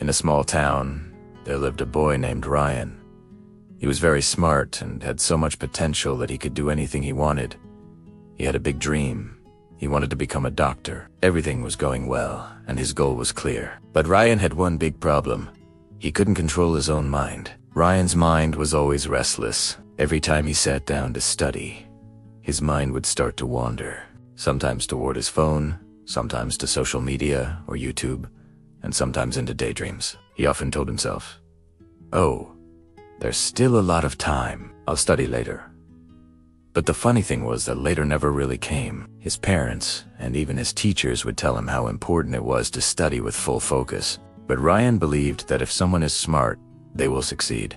In a small town, there lived a boy named Ryan. He was very smart and had so much potential that he could do anything he wanted. He had a big dream. He wanted to become a doctor. Everything was going well, and his goal was clear. But Ryan had one big problem. He couldn't control his own mind. Ryan's mind was always restless. Every time he sat down to study, his mind would start to wander, sometimes toward his phone, sometimes to social media or YouTube, and sometimes into daydreams. He often told himself, "Oh, there's still a lot of time. I'll study later." But the funny thing was that later never really came. His parents and even his teachers would tell him how important it was to study with full focus. But Ryan believed that if someone is smart, they will succeed.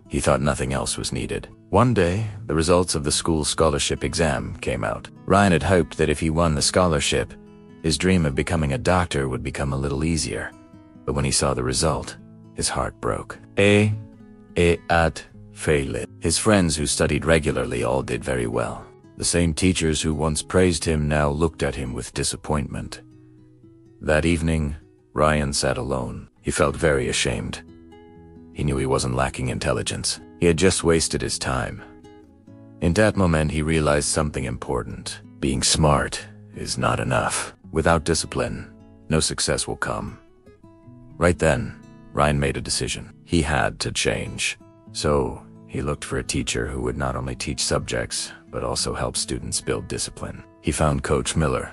He thought nothing else was needed. One day, the results of the school scholarship exam came out. Ryan had hoped that if he won the scholarship, his dream of becoming a doctor would become a little easier. But when he saw the result, his heart broke. At failed. His friends who studied regularly all did very well. The same teachers who once praised him now looked at him with disappointment. That evening, Ryan sat alone. He felt very ashamed. He knew he wasn't lacking intelligence. He had just wasted his time. In that moment, he realized something important. Being smart is not enough. Without discipline, no success will come. Right then, Ryan made a decision. He had to change. So, he looked for a teacher who would not only teach subjects, but also help students build discipline. He found Coach Miller,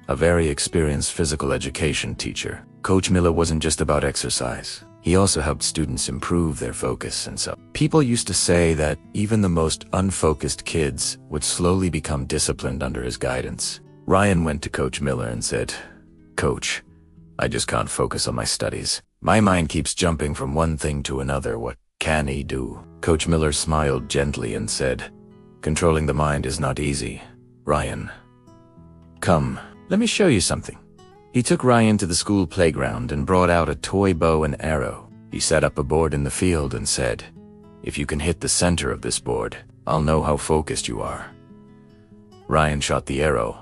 a very experienced physical education teacher. Coach Miller wasn't just about exercise. He also helped students improve their focus and so. People used to say that even the most unfocused kids would slowly become disciplined under his guidance. Ryan went to Coach Miller and said, "Coach, I just can't focus on my studies. My mind keeps jumping from one thing to another. What can he do?" Coach Miller smiled gently and said, "Controlling the mind is not easy, Ryan. Come, let me show you something." He took Ryan to the school playground and brought out a toy bow and arrow. He set up a board in the field and said, "If you can hit the center of this board, I'll know how focused you are." Ryan shot the arrow,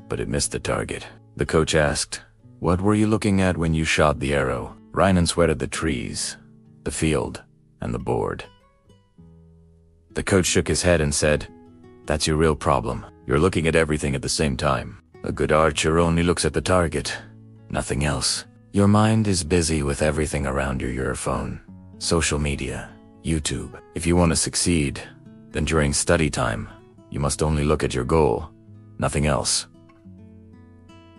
but it missed the target. The coach asked, "What were you looking at when you shot the arrow?" Ryan sweated the trees, the field, and the board. The coach shook his head and said, "That's your real problem. You're looking at everything at the same time. A good archer only looks at the target, nothing else. Your mind is busy with everything around your phone, social media, YouTube. If you want to succeed, then during study time, you must only look at your goal, nothing else."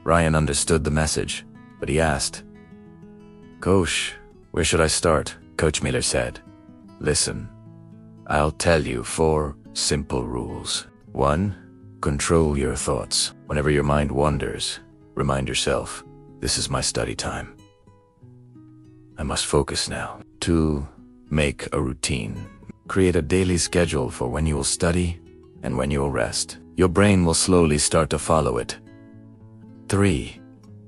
Ryan understood the message, but he asked, "Coach, where should I start?" Coach Miller said, "Listen, I'll tell you 4 simple rules. 1. Control your thoughts. Whenever your mind wanders, remind yourself, this is my study time. I must focus now. 2. Make a routine. Create a daily schedule for when you will study and when you will rest. Your brain will slowly start to follow it. 3.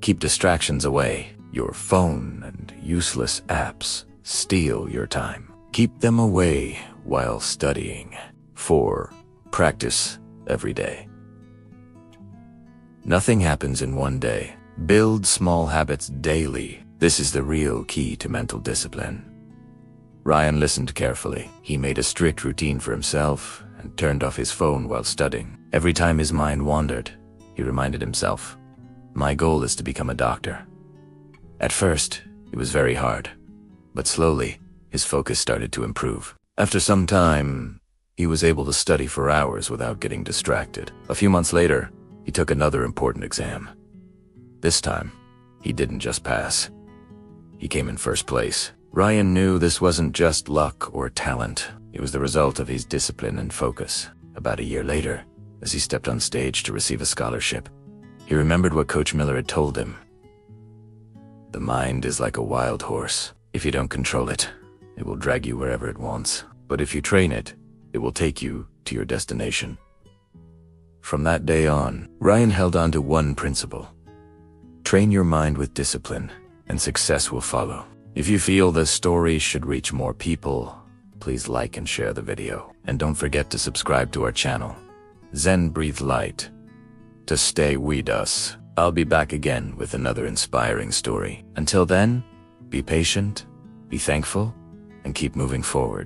Keep distractions away. Your phone and useless apps steal your time. Keep them away while studying. 4. Practice every day. Nothing happens in one day. Build small habits daily. This is the real key to mental discipline." Ryan listened carefully. He made a strict routine for himself and turned off his phone while studying. Every time his mind wandered, he reminded himself, "My goal is to become a doctor." At first, it was very hard, but slowly, his focus started to improve. After some time, he was able to study for hours without getting distracted. A few months later, he took another important exam. This time, he didn't just pass. He came in first place. Ryan knew this wasn't just luck or talent. It was the result of his discipline and focus. About a year later, as he stepped on stage to receive a scholarship, he remembered what Coach Miller had told him. The mind is like a wild horse. If you don't control it, it will drag you wherever it wants. But if you train it, it will take you to your destination. From that day on, Ryan held on to one principle. Train your mind with discipline, and success will follow. If you feel this story should reach more people, please like and share the video. And don't forget to subscribe to our channel, Zen Breathe Light, to stay with us. I'll be back again with another inspiring story. Until then, Be patient, be thankful, and keep moving forward.